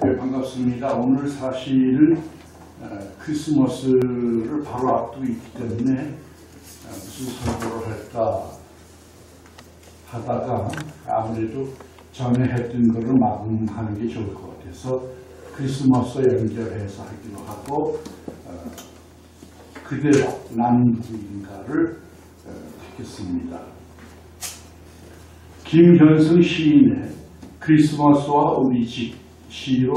네, 반갑습니다. 오늘 사실은 크리스마스를 바로 앞두고 있기 때문에 무슨 설교를 할까 하다가 아무래도 전에 했던 거를 마무리하는 게 좋을 것 같아서 크리스마스 연결해서 하기로 하고 그대로 난 누구인가를 하겠습니다. 김현승 시인의 크리스마스와 우리 집 시로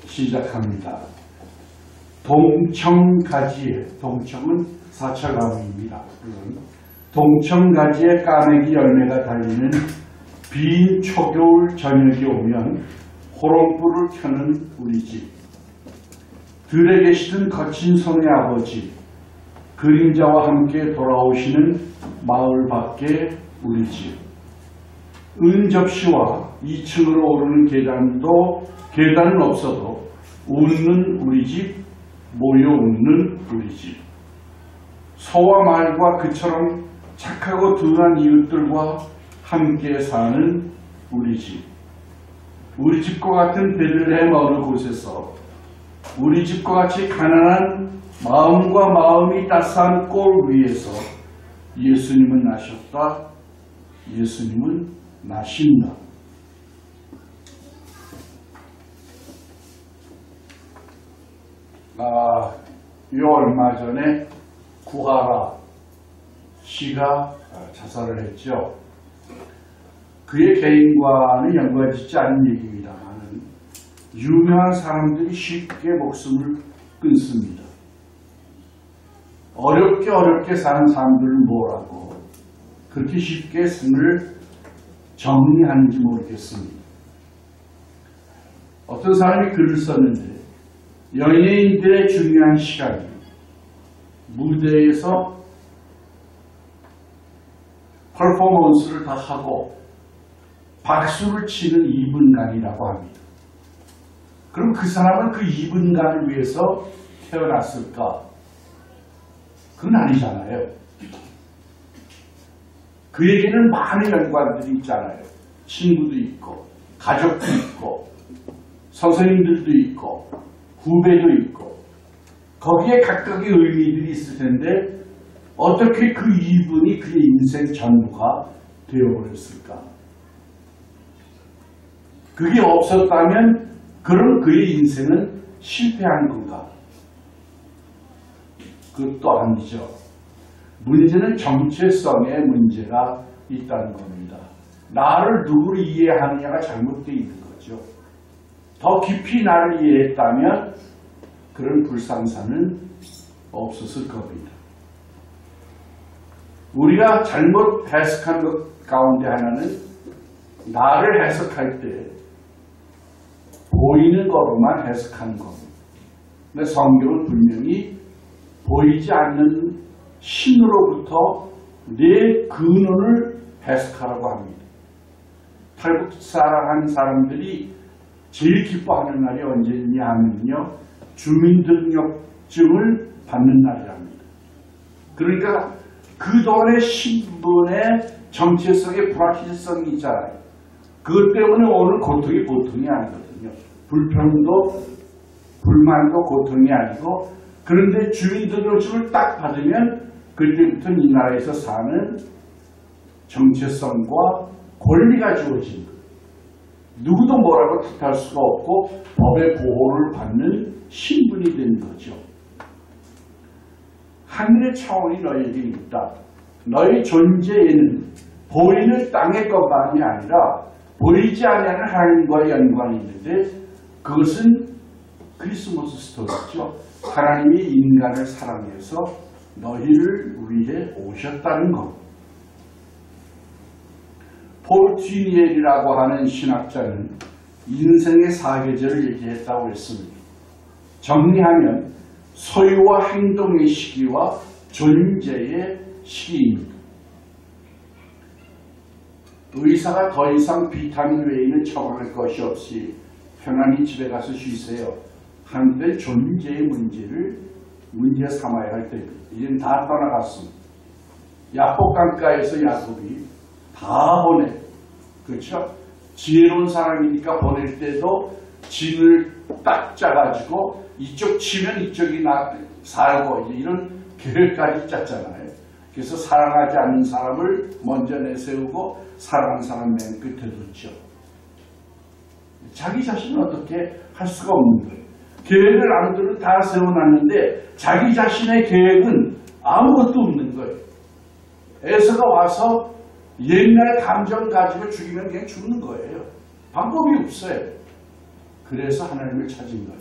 시작합니다. 동청가지에, 동청은 사철나무입니다. 동청가지에 까매기 열매가 달리는 빈 초겨울 저녁이 오면 호롱불을 켜는 우리 집. 들에 계시던 거친 손의 아버지, 그림자와 함께 돌아오시는 마을 밖의 우리 집. 은접시와 2층으로 오르는 계단은 없어도 웃는 우리 집, 모여 웃는 우리 집. 소와 말과 그처럼 착하고 둔한 이웃들과 함께 사는 우리 집. 우리 집과 같은 베들레헴 어느 곳에서 우리 집과 같이 가난한 마음과 마음이 따스한 꼴 위에서 예수님은 나셨다. 예수님은 나신다. 요 얼마 전에 구하라 씨가 자살을 했죠. 그의 개인과는 연관이 짓지 않은 얘기입니다만 유명한 사람들이 쉽게 목숨을 끊습니다. 어렵게 사는 사람들은 뭐라고 그렇게 쉽게 생을 정리하는지 모르겠습니다. 어떤 사람이 글을 썼는데 연예인들의 중요한 시간이 무대에서 퍼포먼스를 다 하고 박수를 치는 2분간이라고 합니다. 그럼 그 사람은 그 2분간을 위해서 태어났을까? 그건 아니잖아요. 그에게는 많은 연관들이 있잖아요. 친구도 있고 가족도 있고 선생님들도 있고 후배도 있고 거기에 각각의 의미들이 있을 텐데 어떻게 그 2분이 그의 인생 전부가 되어버렸을까? 그게 없었다면 그럼 그의 인생은 실패한 건가? 그것도 아니죠. 문제는 정체성에 문제가 있다는 겁니다. 나를 누구로 이해하느냐가 잘못되어 있는 거죠. 더 깊이 나를 이해했다면 그런 불상사는 없었을 겁니다. 우리가 잘못 해석한 것 가운데 하나는 나를 해석할 때 보이는 것으로만 해석하는 겁니다. 근데 성경은 분명히 보이지 않는 신으로부터 내 근원을 해석하라고 합니다. 탈북사랑하는 사람들이 제일 기뻐하는 날이 언제냐 하면요. 주민등록증을 받는 날이랍니다. 그러니까 그동안의 신분의 정체성의 불확실성이 있잖아요. 그것 때문에 오는 고통이 보통이 아니거든요. 불평도 불만도 고통이 아니고 그런데 주민등록증을 딱 받으면 그때부터 이 나라에서 사는 정체성과 권리가 주어진 거예요. 누구도 뭐라고 탓할 수가 없고 법의 보호를 받는 신분이 되는 거죠. 하늘의 차원이 너에게 있다. 너의 존재에는 보이는 땅의 것만이 아니라 보이지 않는 하나님과의 연관이 있는데 그것은 크리스마스 스토리죠. 하나님이 인간을 사랑해서 너희를 위해 오셨다는 것. 폴 튜니엘이라고 하는 신학자는 인생의 사계절을 얘기했다고 했습니다. 정리하면 소유와 행동의 시기와 존재의 시기입니다. 의사가 더 이상 비타민 외에는 처방할 것이 없이 편안히 집에 가서 쉬세요. 한데 존재의 문제를 문제 삼아야 할 때입니다. 이젠 다 떠나갔습니다. 야복 강가에서 야곱이 다 보내. 그렇죠? 지혜로운 사람이니까 보낼 때도 진을 딱 짜가지고 이쪽 치면 이쪽이 살고 이런 계획까지 짰잖아요. 그래서 사랑하지 않는 사람을 먼저 내세우고 사랑하는 사람 맨 끝에 뒀죠. 자기 자신은 어떻게 할 수가 없는 거예요. 계획을 남들은 다 세워놨는데 자기 자신의 계획은 아무것도 없는 거예요. 에서가 와서 옛날 감정 가지고 죽이면 그냥 죽는 거예요. 방법이 없어요. 그래서 하나님을 찾은 거예요.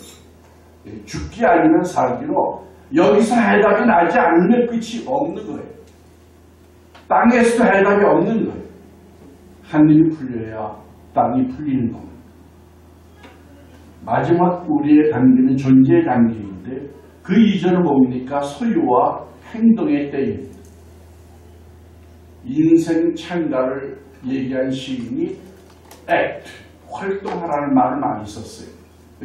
죽기 아니면 살기로 여기서 해답이 나지 않으면 끝이 없는 거예요. 땅에서도 해답이 없는 거예요. 하늘이 풀려야 땅이 풀리는 겁니다. 마지막 우리의 단계는 존재의 단계인데 그 이전은 뭡니까? 소유와 행동의 때입니다. 인생 창가를 얘기한 시인이 act, 활동하라는 말을 많이 썼어요.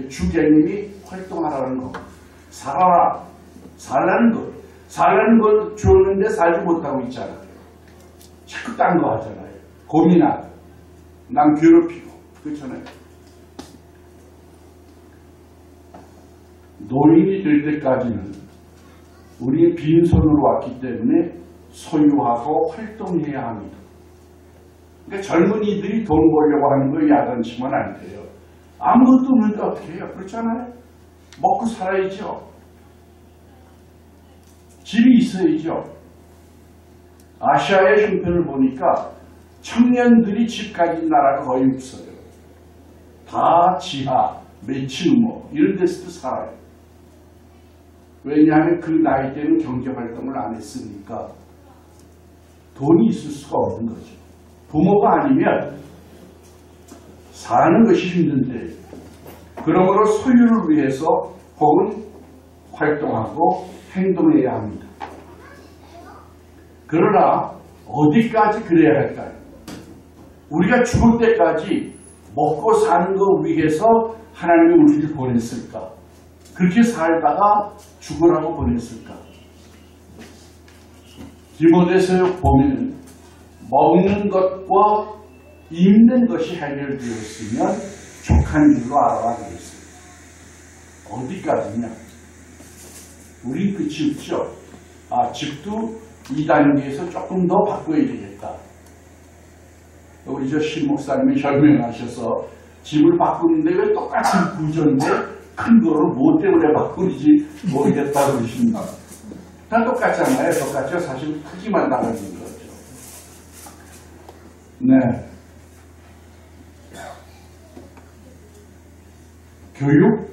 주객님이 활동하라는 거. 살아라. 살라는 것. 살라는 걸 줬는데 살지 못하고 있잖아요. 자꾸 딴 거 하잖아요. 고민하고. 남 괴롭히고. 그렇잖아요. 노인이 될 때까지는 우리는 빈손으로 왔기 때문에 소유하고 활동해야 합니다. 그러니까 젊은이들이 돈 벌려고 하는 걸 야단치면 안 돼요. 아무것도 없는데 어떻게 해요? 그렇잖아요. 먹고 살아야죠. 집이 있어야죠. 아시아의 형편을 보니까 청년들이 집 가진 나라가 거의 없어요. 다 지하, 매칭 이런 데서도 살아요. 왜냐하면 그 나이 때는 경제활동을 안 했으니까 돈이 있을 수가 없는 거죠. 부모가 아니면 사는 것이 힘든데 그러므로 소유를 위해서 혹은 활동하고 행동해야 합니다. 그러나 어디까지 그래야 할까요? 우리가 죽을 때까지 먹고 사는 것 위해서 하나님이 우리를 보냈을까? 그렇게 살다가 죽으라고 보냈을까? 디모데서 보면 먹는 것과 입는 것이 해결되었으면 족한 줄로 알아야 되겠어요. 어디까지냐? 우린 끝이 없죠. 집도 2단계에서 조금 더 바꿔야 되겠다. 우리 신 목사님이 설명하셔서 집을 바꾸는데 왜 똑같은 구조인데 큰 거를 뭐 때문에 바꾸는지 모르겠다 그러십니다. 다 똑같잖아요. 똑같죠. 사실 크기만 달라진 거죠. 네. 교육,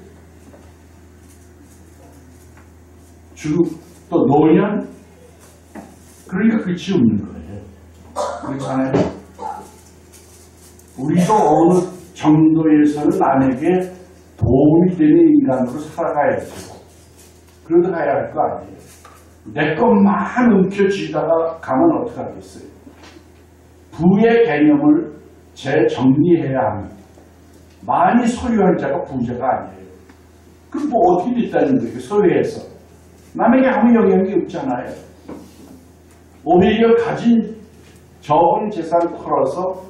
또 노년, 그러니까 끝이 없는 거예요. 그렇잖아요. 우리도 어느 정도에서는 남에게 도움이 되는 인간으로 살아가야죠. 그러다 가야 할 거 아니에요. 내 것만 움켜쥐다가 가면 어떡하겠어요. 부의 개념을 재정리해야 합니다. 많이 소유한 자가 부자가 아니에요. 그럼 뭐 어떻게 됐다는 거예요? 소유해서. 남에게 아무 영향이 없잖아요. 오히려 가진 적은 재산을 털어서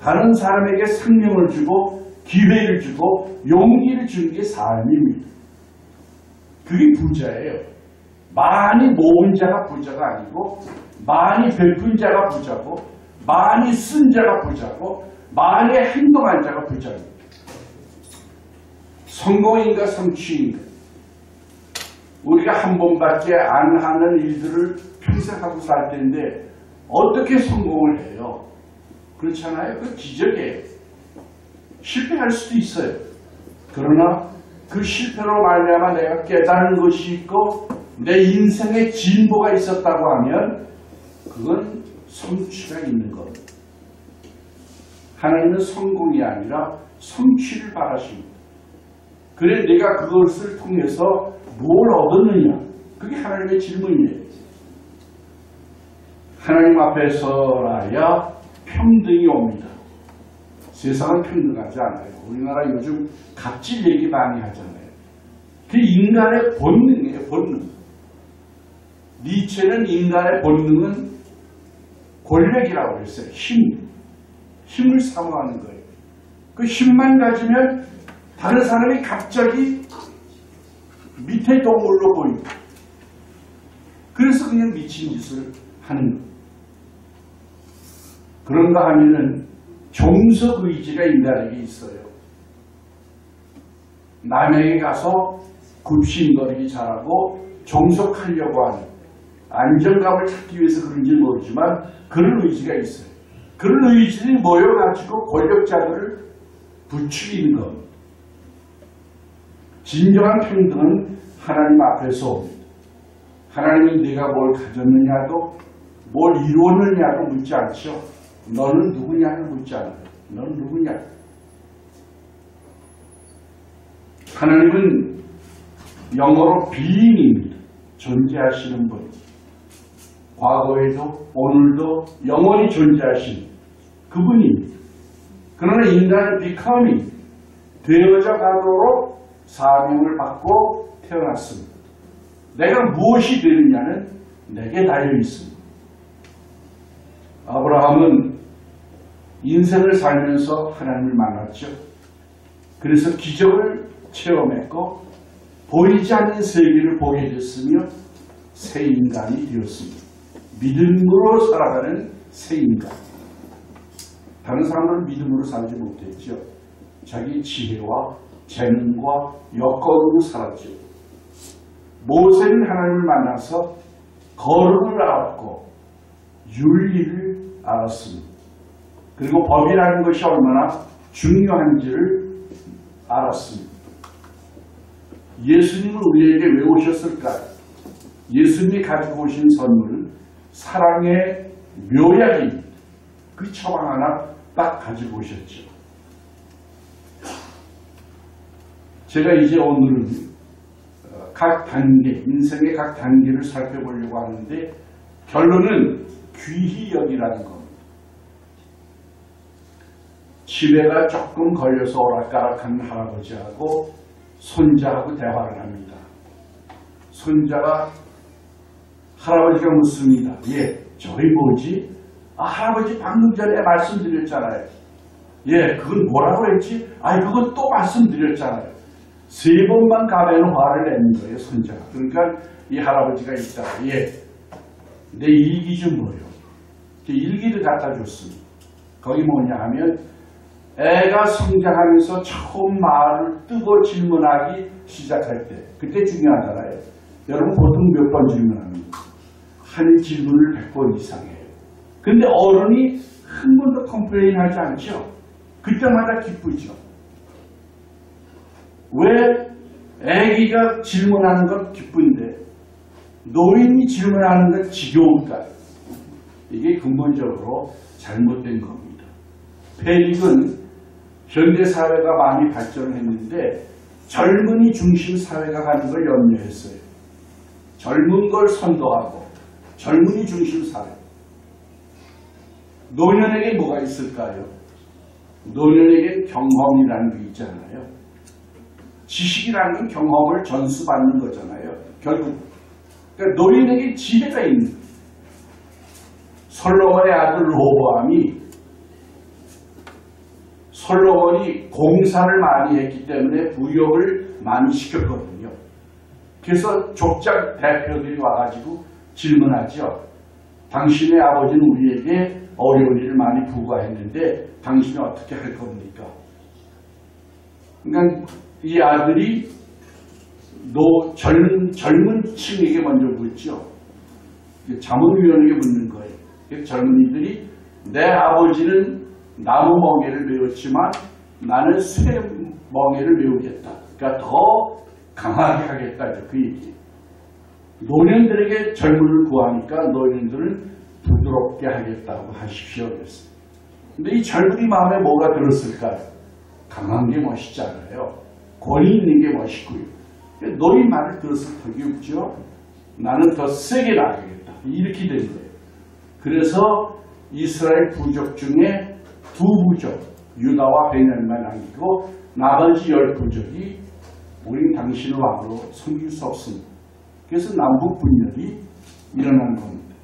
다른 사람에게 생명을 주고 기회를 주고 용기를 주는 게 삶입니다. 그게 부자예요. 많이 모은 자가 부자가 아니고 많이 베푼 자가 부자고 많이 쓴 자가 부자고 많이 행동한 자가 부자입니다. 성공인가 성취인가? 우리가 한 번밖에 안 하는 일들을 평생 하고 살 텐데 어떻게 성공을 해요? 그렇잖아요. 그 기적이에요. 실패할 수도 있어요. 그러나 그 실패로 말미암아 내가 깨달은 것이 있고 내 인생에 진보가 있었다고 하면 그건 성취가 있는 겁니다. 하나님은 성공이 아니라 성취를 바라십니다. 그래 내가 그것을 통해서 뭘 얻었느냐? 그게 하나님의 질문이에요. 하나님 앞에서라야 평등이 옵니다. 세상은 평등하지 않아요. 우리나라 요즘 갑질 얘기 많이 하잖아요. 그게 인간의 본능이에요. 본능. 니체는 인간의 본능은 권력이라고 했어요. 힘을 사모하는 거예요. 그 힘만 가지면 다른 사람이 갑자기 밑에 동물로 보인다. 그래서 그냥 미친 짓을 하는 것. 그런가 하면은 종속의지가 인간에게 있어요. 남에게 가서 굽신거리기 잘하고 종속하려고 하는, 안정감을 찾기 위해서 그런지 모르지만 그런 의지가 있어요. 그런 의지를 모여가지고 권력자들을 부추기는 겁니다. 진정한 평등은 하나님 앞에서 옵니다. 하나님은 네가 뭘 가졌느냐도 뭘 이루었느냐도 묻지 않죠. 너는 누구냐를 묻지 않아요. 너는 누구냐. 하나님은 영어로 being입니다. 존재하시는 분. 과거에도 오늘도 영원히 존재하신 그분입니다. 그러나 인간은 becoming, 되어져 가도록 사명을 받고 태어났습니다. 내가 무엇이 되느냐는 내게 달려 있습니다. 아브라함은 인생을 살면서 하나님을 만났죠. 그래서 기적을 체험했고 보이지 않는 세계를 보게 됐으며 새 인간이 되었습니다. 믿음으로 살아가는 새 인간. 다른 사람들은 믿음으로 살지 못했죠. 자기 지혜와 재능과 여건으로 살았죠. 모세는 하나님을 만나서 거룩을 알았고 윤리를 알았습니다. 그리고 법이라는 것이 얼마나 중요한지를 알았습니다. 예수님은 우리에게 왜 오셨을까요? 예수님이 가지고 오신 선물은 사랑의 묘약입니다. 그 처방 하나 딱 가지고 오셨죠. 제가 이제 오늘은 각 단계, 인생의 각 단계를 살펴보려고 하는데 결론은 귀히 여기라는 겁니다. 치매가 조금 걸려서 오락가락한 할아버지하고 손자하고 대화를 합니다. 손자가 할아버지가 묻습니다. 예, 저희 뭐지? 아, 할아버지 방금 전에 말씀드렸잖아요. 예, 그건 뭐라고 했지? 아이, 그건 또 말씀드렸잖아요. 3번만 가면 화를 내는 거예요, 손자가. 그러니까 이 할아버지가 있다가, 예, 내 일기 좀 보여. 일기를 갖다 줬습니다. 거기 뭐냐 하면, 애가 성장하면서 처음 말을 뜨고 질문하기 시작할 때, 그때 중요하잖아요. 여러분 보통 몇 번 질문합니까? 한 질문을 100번 이상해요. 근데 어른이 한 번도 컴플레인 하지 않죠? 그때마다 기쁘죠. 왜 애기가 질문하는 건 기쁜데 노인이 질문하는 건 지겨울까요? 이게 근본적으로 잘못된 겁니다. 패닉은 현대사회가 많이 발전을 했는데 젊은이 중심 사회가 가는 걸 염려했어요. 젊은 걸 선도하고 젊은이 중심 사회. 노년에게 뭐가 있을까요? 노년에게 경험이라는 게 있잖아요. 지식이라는 건 경험을 전수받는 거잖아요. 결국 그러니까 노인에게 지혜가 있는 거예요. 솔로몬의 아들 솔로몬이 공사를 많이 했기 때문에 부역을 많이 시켰거든요. 그래서 족장 대표들이 와가지고 질문하죠. 당신의 아버지는 우리에게 어려운 일을 많이 부과했는데 당신은 어떻게 할 겁니까? 그러니까 이 아들이 젊은 층에게 먼저 묻죠. 자문위원에게 묻는 거예요. 젊은이들이 내 아버지는 나무 멍에를 메웠지만 나는 쇠 멍에를 메우겠다. 그러니까 더 강하게 하겠다. 그 얘기. 노년들에게 젊음을 구하니까 노년들은 부드럽게 하겠다고 하십시오. 그랬어요. 근데 이 젊은이 마음에 뭐가 들었을까요? 강한 게 멋있잖아요. 권위 있는 게 멋있고요. 노인 말을 들었을 턱이 없죠. 나는 더 세게 나가겠다. 이렇게 된 거예요. 그래서 이스라엘 부족 중에 2부족, 유다와 베냐민만 남기고 나머지 10부족이 우린 당신을 왕으로 섬길 수 없습니다. 그래서 남북 분열이 일어난 겁니다.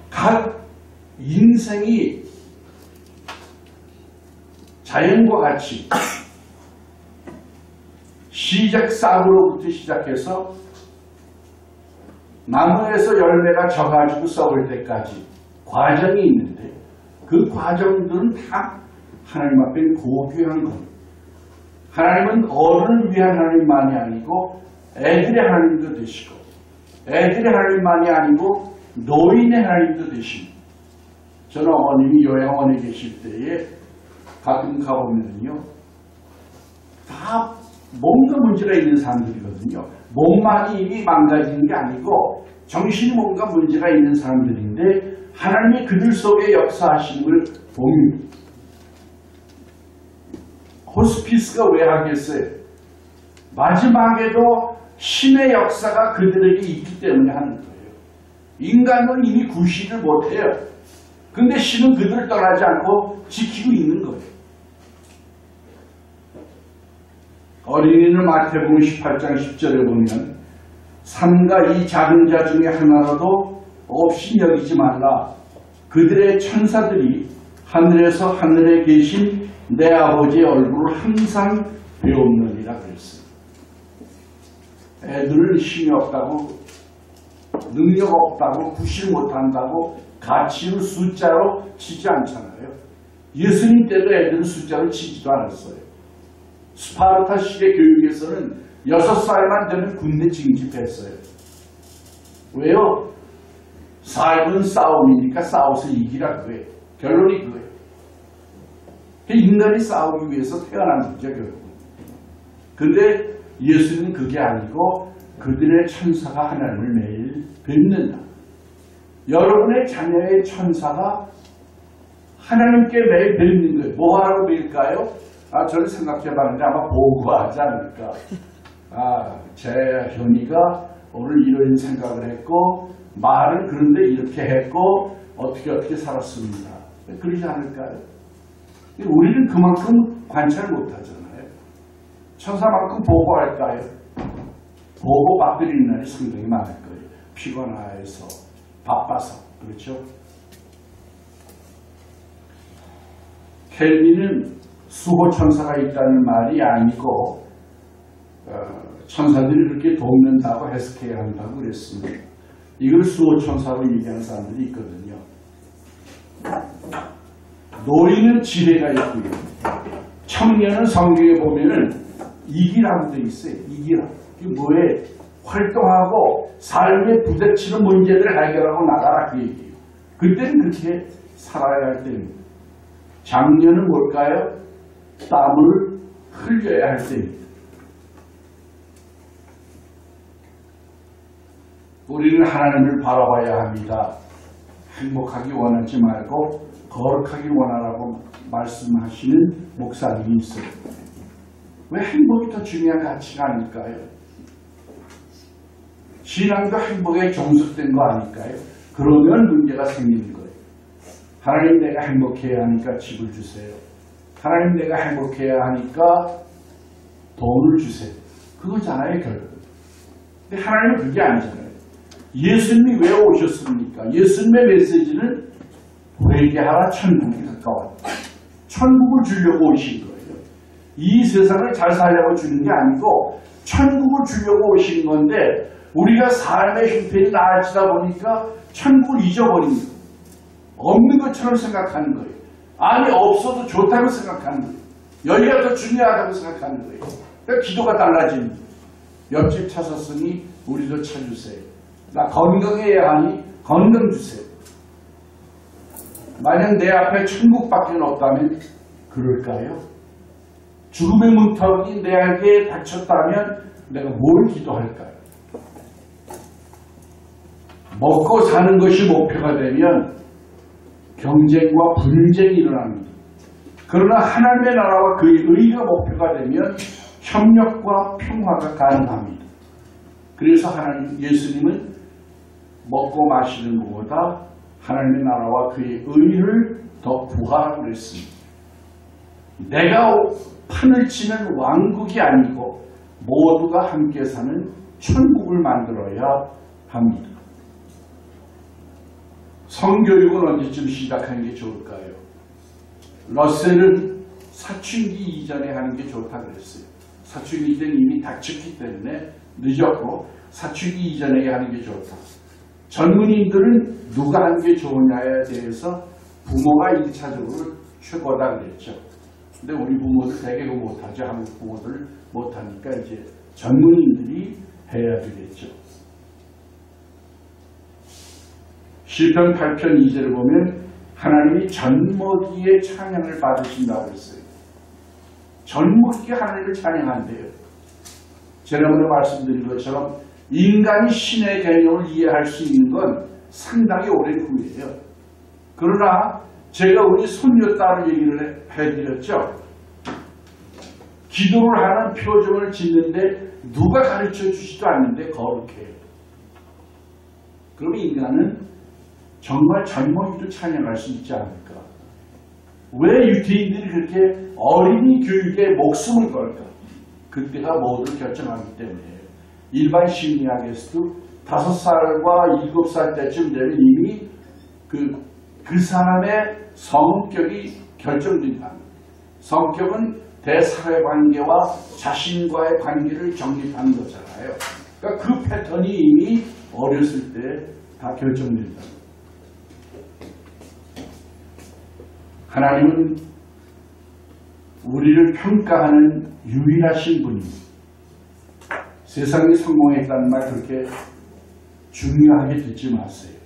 각 인생이 자연과 같이 시작 싹으로부터 시작해서 나무에서 열매가 져가지고 썩을 때까지 과정이 있는데 그 과정들은 다 하나님 앞에 고귀한 겁니다. 하나님은 어른을 위한 하나님만이 아니고 애들의 하나님도 되시고 애들의 하나님만이 아니고 노인의 하나님도 되십니다. 저는 어머님이 요양원에 계실 때에 가끔 가보면요, 다 뭔가 문제가 있는 사람들이거든요. 몸만이 이미 망가지는 게 아니고 정신이 뭔가 문제가 있는 사람들인데 하나님이 그들 속에 역사하시는 걸 봅니다. 호스피스가 왜 하겠어요? 마지막에도 신의 역사가 그들에게 있기 때문에 하는 거예요. 인간은 이미 구실을 못해요. 근데 신은 그들을 떠나지 않고 지키고 있는 거예요. 어린이는 마태복음 18장 10절에 보면 삼가 이 작은 자 중에 하나라도 없이 여기지 말라. 그들의 천사들이 하늘에서 하늘에 계신 내 아버지의 얼굴을 항상 배웠느니라 그랬어요. 애들은 힘이 없다고, 능력 없다고, 구실 못한다고 가치를 숫자로 치지 않잖아요. 예수님 때도 애들은 숫자로 치지도 않았어요. 스파르타식의 교육에서는 6살만 되면 군대 징집했어요. 왜요? 삶은 싸움이니까 싸워서 이기라 그거예요. 결론이 그거예요. 인간이 싸우기 위해서 태어난 거죠, 결국. 근데 예수는 그게 아니고 그들의 천사가 하나님을 매일 뵙는다. 여러분의 자녀의 천사가 하나님께 매일 뵙는 거예요. 뭐하러 뵐까요? 저는 생각해봤는데 아마 보고하지 않을까. 제 현이가 오늘 이런 생각을 했고 말은 그런데 이렇게 했고 어떻게 살았습니다. 그러지 않을까요? 우리는 그만큼 관찰 못하잖아요. 천사만큼 보고할까요? 보고 받들이는 날이 상당히 많을 거예요. 피곤해서 바빠서. 그렇죠? 켈빈은 수호천사가 있다는 말이 아니고 천사들이 그렇게 돕는다고 해석해야 한다고 그랬습니다. 이걸 수호천사로 얘기하는 사람들이 있거든요. 노인은 지혜가 있고요. 청년은 성경에 보면은 이기라고 되어 있어요. 이기라. 이게 뭐에 활동하고 삶에 부딪히는 문제들을 해결하고 나가라 그 얘기예요. 그때는 그렇게 살아야 할 때입니다. 장년은 뭘까요? 땀을 흘려야 할 때입니다. 우리는 하나님을 바라봐야 합니다. 행복하기 원하지 말고 거룩하기 원하라고 말씀하시는 목사님이 있어요. 왜 행복이 더 중요한 가치가 아닐까요? 신앙도 행복에 종속된 거 아닐까요? 그러면 문제가 생기는 거예요. 하나님 내가 행복해야 하니까 집을 주세요. 하나님 내가 행복해야 하니까 돈을 주세요. 그거잖아요, 결국. 근데 하나님은 그게 아니잖아요. 예수님이 왜 오셨습니까? 예수님의 메시지는 회개하라, 천국이 가까웠다. 천국을 주려고 오신 거예요. 이 세상을 잘 살려고 주는 게 아니고 천국을 주려고 오신 건데 우리가 삶의 형편이 나아지다 보니까 천국을 잊어버린 거예요. 없는 것처럼 생각하는 거예요. 아니 없어도 좋다고 생각하는 거예요. 여기가 더 중요하다고 생각하는 거예요. 그러니까 기도가 달라지는 거예요. 옆집 찾았으니 우리도 찾으세요. 나 건강해야 하니 건강 주세요. 만약 내 앞에 천국밖에 없다면 그럴까요? 죽음의 문턱이 내게 닥쳤다면 내가 뭘 기도할까요? 먹고 사는 것이 목표가 되면 경쟁과 분쟁이 일어납니다. 그러나 하나님의 나라와 그의 의가 목표가 되면 협력과 평화가 가능합니다. 그래서 예수님은 먹고 마시는 것보다 하나님의 나라와 그의 의를 더 구하라고 그랬습니다. 내가 판을 치는 왕국이 아니고 모두가 함께 사는 천국을 만들어야 합니다. 성교육은 언제쯤 시작하는 게 좋을까요? 러셀은 사춘기 이전에 하는 게 좋다 그랬어요. 사춘기 때는 이미 닥쳤기 때문에 늦었고 사춘기 이전에 하는 게 좋다. 젊은이들은 누가 하는 게 좋으냐에 대해서 부모가 1차적으로 최고다 그랬죠. 근데 우리 부모들 대개가 못하죠. 한국 부모들 못하니까 이제 젊은이들이 해야 되겠죠. 시편 8편 2절을 보면 하나님이 젊어기에 찬양을 받으신다고 했어요. 젊어기에 하나님을 찬양한대요. 지난번에 말씀드린 것처럼 인간이 신의 개념을 이해할 수 있는 건 상당히 오랜 후예요. 그러나 제가 우리 손녀딸을 얘기를 해드렸죠. 기도를 하는 표정을 짓는데 누가 가르쳐 주지도 않는데 거룩해요. 그러면 인간은 정말 젊어기도 찬양할 수 있지 않을까? 왜 유태인들이 그렇게 어린이 교육에 목숨을 걸까? 그때가 모두 결정하기 때문이에요. 일반 심리학에서도 5살과 7살 때쯤 되면 이미 그 사람의 성격이 결정된다. 성격은 대사회관계와 자신과의 관계를 정립하는 거잖아요. 그러니까 그 패턴이 이미 어렸을 때 다 결정된다. 하나님은 우리를 평가하는 유일하신 분입니다. 세상이 성공했다는 말 그렇게 중요하게 듣지 마세요.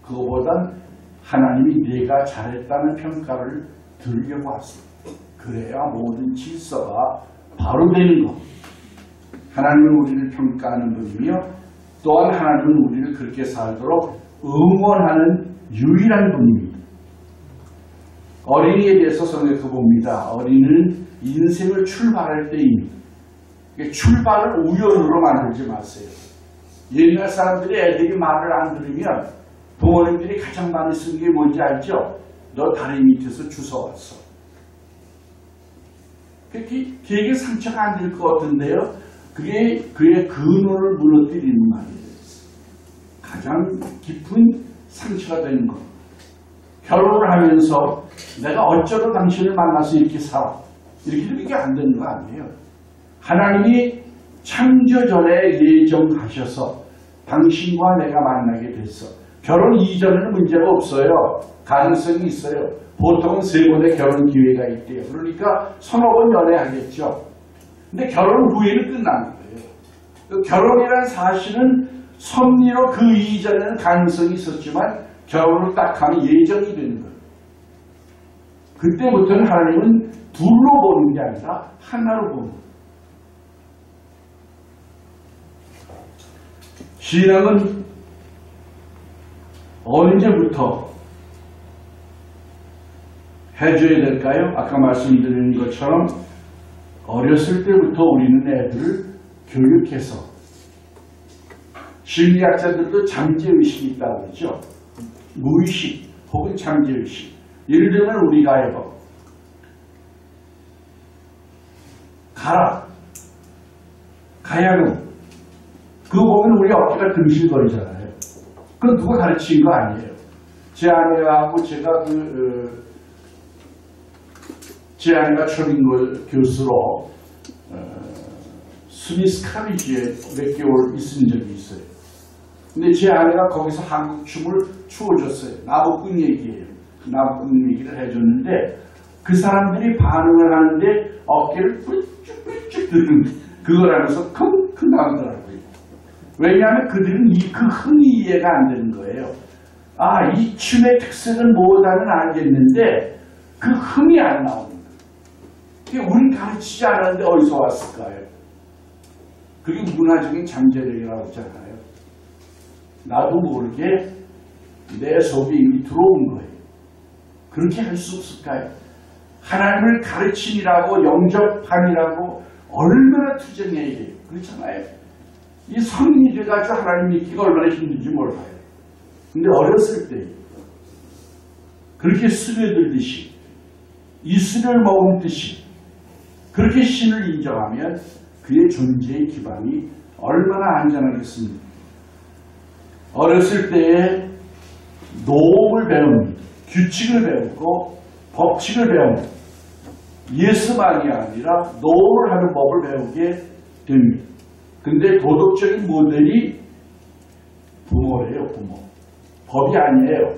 그거보단 하나님이 내가 잘했다는 평가를 들으려고 하세요. 그래야 모든 질서가 바로 되는 것. 하나님은 우리를 평가하는 분이며 또한 하나님은 우리를 그렇게 살도록 응원하는 유일한 분입니다. 어린이에 대해서 생각해 봅니다. 어린이는 인생을 출발할 때입니다. 출발을 우연으로 만들지 마세요. 옛날 사람들이 애들이 말을 안 들으면 부모님들이 가장 많이 쓴 게 뭔지 알죠? 너 다리 밑에서 주워왔어. 걔에게 상처가 안 될 것 같은데요. 그게 그의 근원을 무너뜨리는 말이에요. 가장 깊은 상처가 되는 것. 결혼을 하면서 내가 어쩌다 당신을 만나서 이렇게 살아. 이렇게 되면 이게 안 되는 거 아니에요. 하나님이 창조 전에 예정하셔서 당신과 내가 만나게 됐어. 결혼 이전에는 문제가 없어요. 가능성이 있어요. 보통은 3번의 결혼 기회가 있대요. 그러니까 서너 번 연애하겠죠. 근데 결혼 후에는 끝나는 거예요. 결혼이라는 사실은 섭리로 그 이전에는 가능성이 있었지만 결혼을 딱 하면 예정이 되는 거예요. 그때부터는 하나님은 둘로 보는 게 아니라 하나로 보는 거예요. 신앙은 언제부터 해줘야 될까요? 아까 말씀드린 것처럼 어렸을 때부터 우리는 애들을 교육해서 심리학자들도 잠재의식이 있다고 그러죠. 무의식 혹은 잠재의식. 예를 들면 우리가 해봐. 가라. 가야금. 그거 보면 우리 어깨가 등실거리잖아요. 그건 누가 가르친 거 아니에요. 제 아내하고 제가 제 아내가 초빙고 교수로 스미스 카리지에 몇 개월 있은 적이 있어요. 근데 제 아내가 거기서 한국 춤을 추어줬어요. 나복근 얘기예요. 나복근 얘기를 해줬는데 그 사람들이 반응을 하는데 어깨를 뿌쭉 드는 그걸 하면서 킁킁 나오더라고요. 왜냐하면 그들은 그 흥이 이해가 안 되는 거예요. 아, 이 춤의 특색은 뭐다는 알겠는데 그 흥이 안 나오는 거예요. 우린 가르치지 않았는데 어디서 왔을까요? 그게 문화적인 잠재력이라고 하잖아요. 나도 모르게 내 속에 이미 들어온 거예요. 그렇게 할 수 없을까요? 하나님을 가르침이라고 영접함이라고 얼마나 투정해야 돼요. 그렇잖아요. 이 성인이 돼가지고 하나님 믿기가 얼마나 힘든지 몰라요. 근데 어렸을 때 그렇게 스며들듯이 이슬을 머금듯이 그렇게 신을 인정하면 그의 존재의 기반이 얼마나 안전하겠습니까? 어렸을 때에 노음을 배웁니다. 규칙을 배우고 법칙을 배웁니다. 예스만이 아니라 노를 하는 법을 배우게 됩니다. 근데 도덕적인 모델이 부모래요, 부모. 법이 아니에요.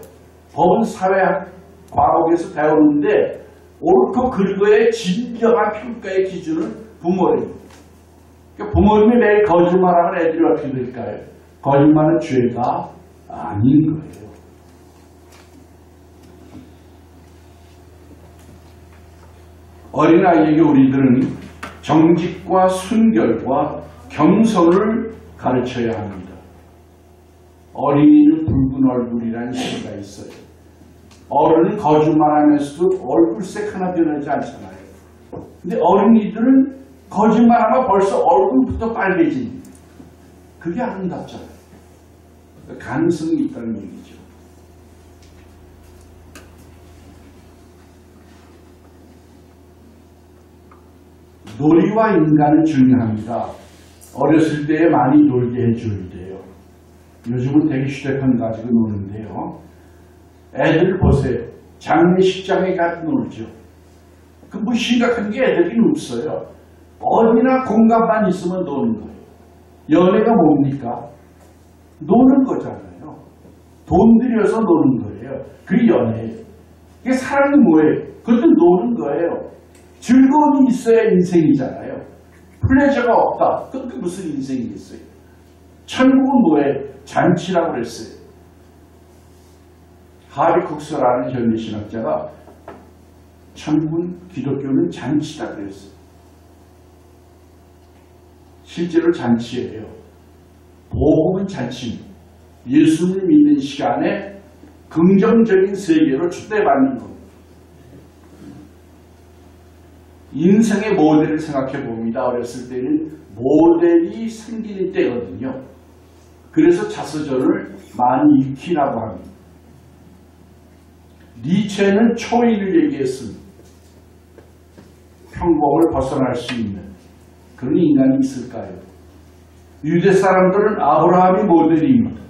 법은 사회학 과목에서 배우는데 옳고 그르고의 진정한 평가의 기준은 부모래요. 그러니까 부모님이 매일 거짓말하면 애들이 어떻게 될까요? 거짓말은 죄가 아닌 거예요. 어린아이에게 우리들은 정직과 순결과 경선을 가르쳐야 합니다. 어린이는 붉은 얼굴이라는 시가 있어요. 어른은 거짓말하면서도 얼굴색 하나 변하지 않잖아요. 근데 어린이들은 거짓말하면 벌써 얼굴부터 빨개집니다. 그게 아름답잖아요. 가능성이 있다는 얘기죠. 놀이와 인간은 중요합니다. 어렸을 때에 많이 놀게 해줘야 돼요. 요즘은 되게 휴대폰 가지고 노는데요. 애들 보세요. 장례식장에 가서 놀죠. 그 뭐 심각한 게 애들이 없어요. 어디나 공간만 있으면 노는 거예요. 연애가 뭡니까? 노는 거잖아요. 돈 들여서 노는 거예요. 그게 연애예요. 이게 사람이 뭐예요? 그것도 노는 거예요. 즐거움이 있어야 인생이잖아요. 플레저가 없다. 그것도 무슨 인생이겠어요? 천국은 뭐예요? 잔치라고 그랬어요. 하리 쿡스라는 현대신학자가 천국은 기독교는 잔치다 그랬어요. 실제로 잔치예요. 복음은 잔치입니다. 예수를 믿는 시간에 긍정적인 세계로 초대받는 겁니다. 인생의 모델을 생각해 봅니다. 어렸을 때는 모델이 생기는 때거든요. 그래서 자서전을 많이 익히라고 합니다. 니체는 초인을 얘기했습니다. 평범을 벗어날 수 있는 그런 인간이 있을까요? 유대 사람들은 아브라함이 모델입니다.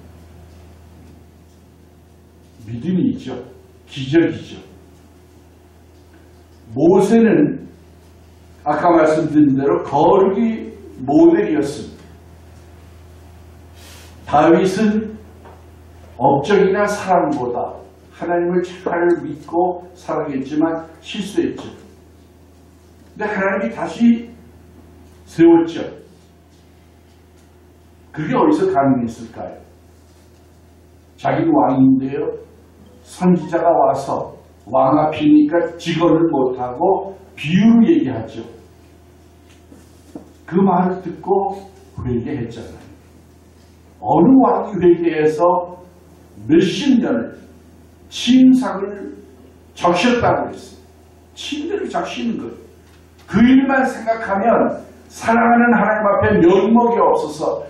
믿음이 있죠. 기적이죠. 모세는 아까 말씀드린 대로 거룩이 모델이었습니다. 다윗은 업적이나 사랑보다 하나님을 잘 믿고 살아겠지만 실수했죠. 근데 하나님이 다시 세웠죠. 그게 어디서 가능했을까요? 자기는 왕인데요. 선지자가 와서 왕 앞이니까 직언을 못하고 비유로 얘기하죠. 그 말을 듣고 회개했잖아요. 어느 왕이 회개해서 몇십 년을 침상을 적셨다고 했어요. 침대를 적시는 거예요. 그 일만 생각하면 사랑하는 하나님 앞에 면목이 없어서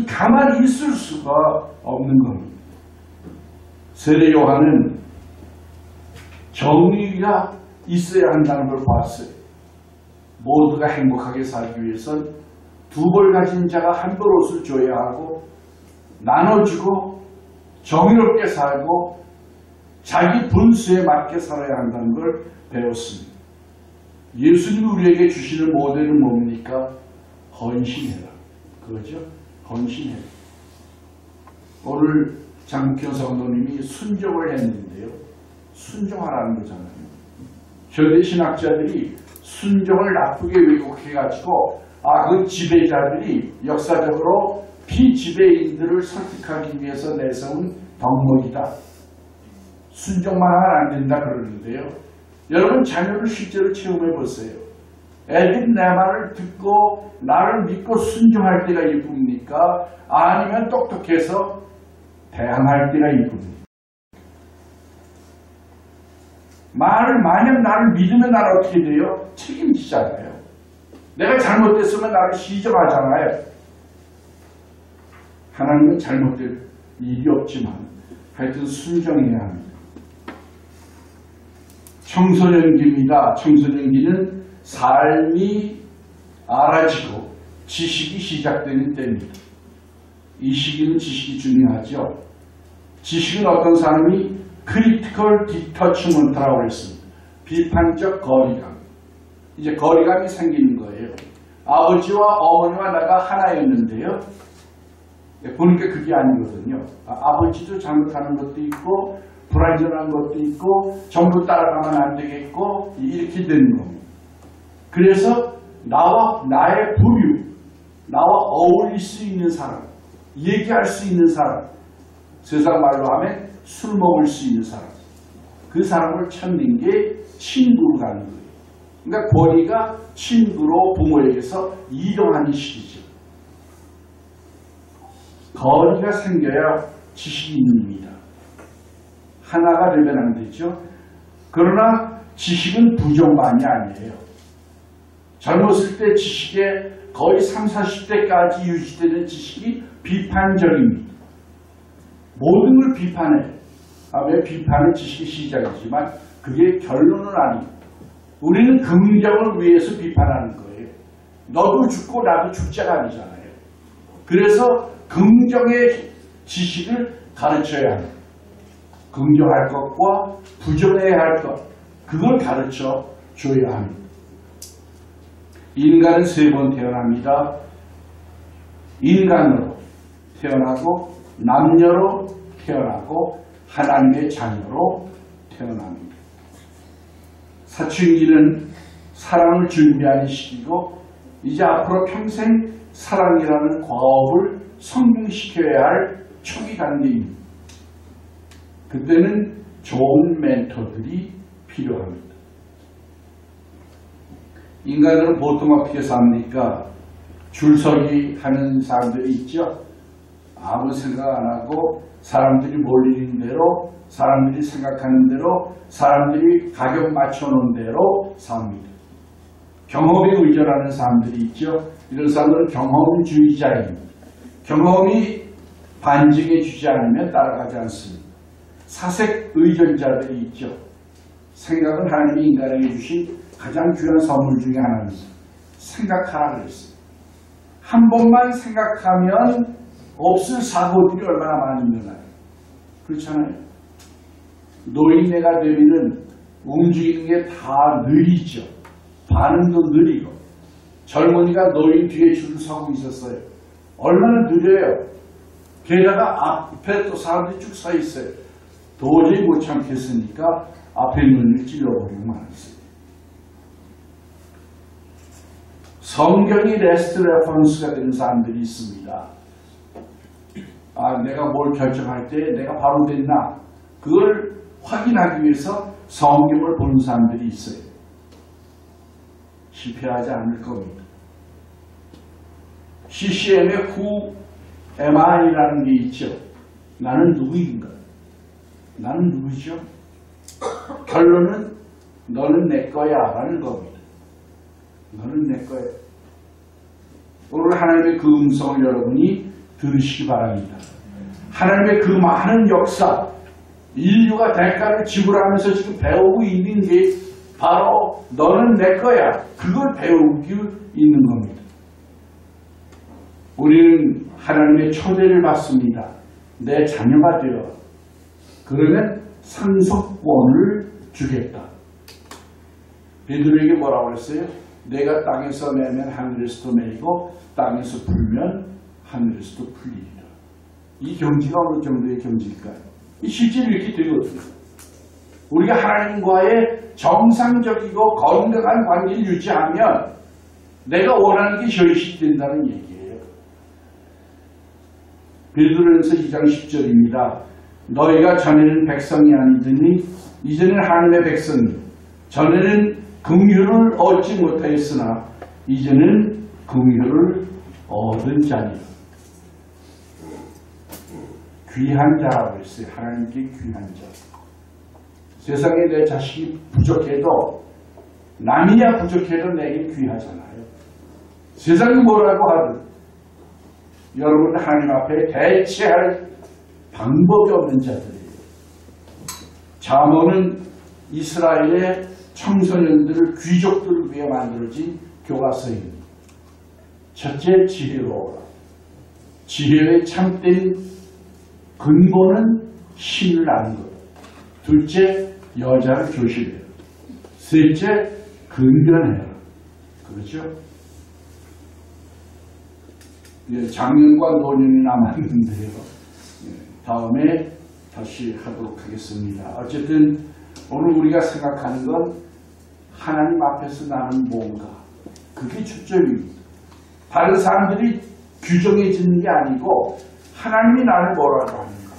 가만히 있을 수가 없는 겁니다. 세례 요한은 정의가 있어야 한다는 걸 봤어요. 모두가 행복하게 살기 위해선 두 벌 가진 자가 한 벌 옷을 줘야 하고 나눠주고 정의롭게 살고 자기 분수에 맞게 살아야 한다는 걸 배웠습니다. 예수님이 우리에게 주시는 모델은 뭡니까? 헌신해라. 그거죠? 헌신해라. 오늘 장국현 성도님이 순종을 했는데요. 순종하라는 거잖아요. 현대신학자들이 순종을 나쁘게 왜곡해가지고 그 지배자들이 역사적으로 피지배인들을 설득하기 위해서 내세운 덕목이다. 순종만 하면 안 된다 그러는데요. 여러분 자녀를 실제로 체험해 보세요. 애들이 내 말을 듣고 나를 믿고 순종할 때가 이쁩니까? 아니면 똑똑해서 대항할 때가 이쁩니까? 만약 나를 믿으면 나는 어떻게 돼요? 책임지잖아요. 내가 잘못됐으면 나를 시정하잖아요. 하나님은 잘못될 일이 없지만 하여튼 순종해야 합니다. 청소년기입니다. 청소년기는 삶이 알아지고 지식이 시작되는 때입니다. 이 시기는 지식이 중요하죠. 지식은 어떤 사람이 크리티컬 디터치먼트라고 했습니다. 비판적 거리감. 이제 거리감이 생기는 거예요. 아버지와 어머니와 내가 하나였는데요. 보니까 그게 아니거든요. 아버지도 잘못하는 것도 있고 불완전한 것도 있고 전부 따라가면 안 되겠고 이렇게 되는 겁니다. 그래서 나의 부류, 나와 어울릴 수 있는 사람, 얘기할 수 있는 사람, 세상 말로 하면 술 먹을 수 있는 사람, 그 사람을 찾는 게 친구로 가는 거예요. 그러니까 권위가 친구로 부모에게서 이동하는 시기죠. 거리가 생겨야 지식이 있습니다. 하나가 되면 안 되죠. 그러나 지식은 부정반이 아니에요. 젊었을 때 지식에 거의 30, 40대까지 유지되는 지식이 비판적입니다. 모든 걸 비판해. 왜 비판은 지식의 시작이지만 그게 결론은 아니에요. 우리는 긍정을 위해서 비판하는 거예요. 너도 죽고 나도 죽자가 아니잖아요. 그래서 긍정의 지식을 가르쳐야 합니다. 긍정할 것과 부정해야 할 것, 그걸 가르쳐 줘야 합니다. 인간은 3번 태어납니다. 인간으로 태어나고 남녀로 태어나고 하나님의 자녀로 태어납니다. 사춘기는 사랑을 준비하는 시기고 이제 앞으로 평생 사랑이라는 과업을 성공시켜야 할 초기 단계입니다. 그때는 좋은 멘토들이 필요합니다. 인간들은 보통 어떻게 삽니까? 줄서기 하는 사람들이 있죠. 아무 생각 안 하고 사람들이 몰리는 대로, 사람들이 생각하는 대로, 사람들이 가격 맞춰놓은 대로 삽니다. 경험에 의존하는 사람들이 있죠. 이런 사람들은 경험주의자입니다. 경험이 반증해 주지 않으면 따라가지 않습니다. 사색 의존자들이 있죠. 생각은 하나님이 인간에게 주신 가장 귀한 선물 중에 하나입니다. 생각하라 그랬어요. 한 번만 생각하면 없을 사고들이 얼마나 많이 일어나요. 그렇잖아요. 노인네가 되면은 움직이는 게 다 느리죠. 반응도 느리고. 젊은이가 노인 뒤에 줄을 서고 있었어요. 얼마나 느려요. 게다가 앞에 또 사람들이 쭉 서 있어요. 도저히 못 참겠으니까 앞에 눈을 찔러버리고 말았어요. 성경이 레스트 레퍼런스가 되는 사람들이 있습니다. 내가 뭘 결정할 때 내가 바로 됐나? 그걸 확인하기 위해서 성경을 보는 사람들이 있어요. 실패하지 않을 겁니다. CCM의 Who am I라는 게 있죠. 나는 누구인가? 나는 누구죠? 결론은 너는 내 거야 라는 겁니다. 너는 내 거야. 오늘 하나님의 그 음성을 여러분이 들으시기 바랍니다. 하나님의 그 많은 역사, 인류가 대가를 지불하면서 지금 배우고 있는 게 바로 너는 내 거야. 그걸 배우고 있는 겁니다. 우리는 하나님의 초대를 받습니다. 내 자녀가 되어. 그러면 상속권을 주겠다. 베드로에게 뭐라고 그랬어요? 내가 땅에서 매면 하늘에서도 매이고 땅에서 풀면 하늘에서도 풀리리라. 이 경지가 어느 정도의 경지일까요? 실제로 이렇게 되거든요. 우리가 하나님과의 정상적이고 건강한 관계를 유지하면 내가 원하는 게 현실된다는 얘기예요. 베드로전서 2장 10절입니다. 너희가 전에는 백성이 아니더니 이제는 하나님의 백성이 전에는 긍휼을 얻지 못하였으나 이제는 긍휼을 얻은 자니라. 귀한 자라고 했어요. 하나님께 귀한 자. 세상에 내 자식이 부족해도 남이야 부족해도 내게 귀하잖아요. 세상이 뭐라고 하든 여러분 하나님 앞에 대체할 방법이 없는 자들이에요. 잠언은 이스라엘의 청소년들을 귀족들을 위해 만들어진 교과서입니다. 첫째, 지혜로워라. 지혜의 참된 근본은 신을 아는 것. 둘째, 여자를 조심해라. 셋째, 근변해라. 그렇죠? 예, 작년과 노년이 남았는데요. 예, 다음에 다시 하도록 하겠습니다. 어쨌든 오늘 우리가 생각하는 건 하나님 앞에서 나는 뭔가, 그게 초점입니다. 다른 사람들이 규정해지는 게 아니고 하나님이 나를 뭐라고 하는가,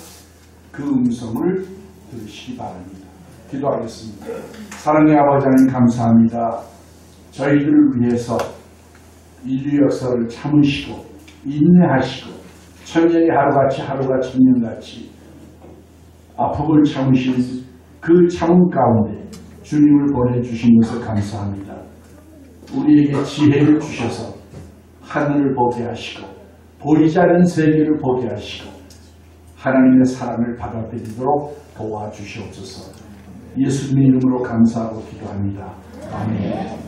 그 음성을 들으시기 바랍니다. 기도하겠습니다. 사랑의 아버지 하나님 감사합니다. 저희들을 위해서 인류 역사를 참으시고 인내하시고 천년이 하루같이 하루가 천년같이 아픔을 참으신 그 참음 가운데 주님을 보내주신 것을 감사합니다. 우리에게 지혜를 주셔서 하늘을 보게 하시고 보이지 않는 세계를 보게 하시고 하나님의 사랑을 받아들이도록 도와주시옵소서. 예수님의 이름으로 감사하고 기도합니다. 아멘.